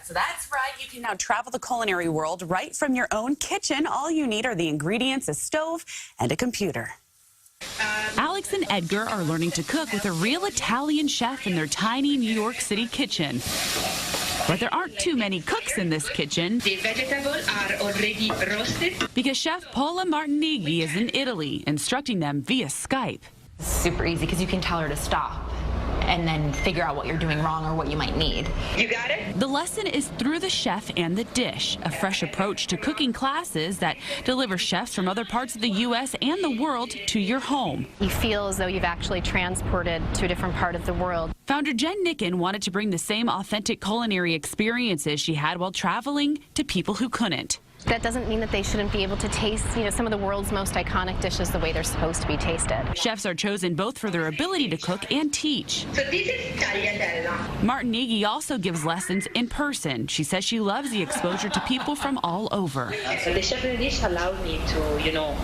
So that's right. You can now travel the culinary world right from your own kitchen. All you need are the ingredients, a stove, and a computer. Alex and Edgar are learning to cook with a real Italian chef in their tiny New York City kitchen. But there aren't too many cooks in this kitchen. The vegetables are already roasted. Because Chef Paola Martinighi is in Italy, instructing them via Skype. Super easy because you can tell her to stop and then figure out what you're doing wrong or what you might need. You got it? The lesson is through the chef and the dish, a fresh approach to cooking classes that deliver chefs from other parts of the U.S. and the world to your home. You feel as though you've actually transported to a different part of the world. Founder Jen Nicken wanted to bring the same authentic culinary experiences she had while traveling to people who couldn't. That doesn't mean that they shouldn't be able to taste, some of the world's most iconic dishes the way they're supposed to be tasted. Chefs are chosen both for their ability to cook and teach. So this is tagliatella. Martinighi also gives lessons in person. She says she loves the exposure to people from all over. So the chef of the dish allowed me to,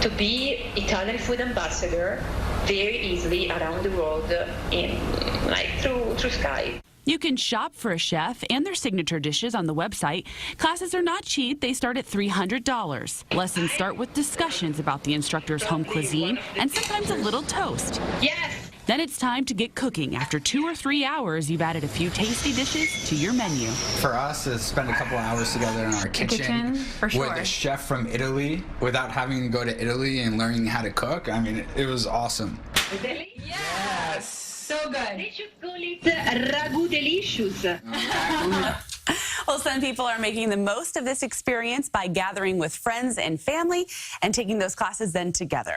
to be Italian food ambassador very easily around the world through Skype. You can shop for a chef and their signature dishes on the website. Classes are not cheap. They start at $300. Lessons start with discussions about the instructor's home cuisine and sometimes a little toast. Yes. Then it's time to get cooking. After 2 or 3 hours, you've added a few tasty dishes to your menu. For us, to spend a couple hours together in our kitchen for sure. with a chef from Italy without having to go to Italy and learning how to cook, I mean, it was awesome. Really? Yes. So good. They should call it ragu delicious. Well, some people are making the most of this experience by gathering with friends and family and taking those classes then together.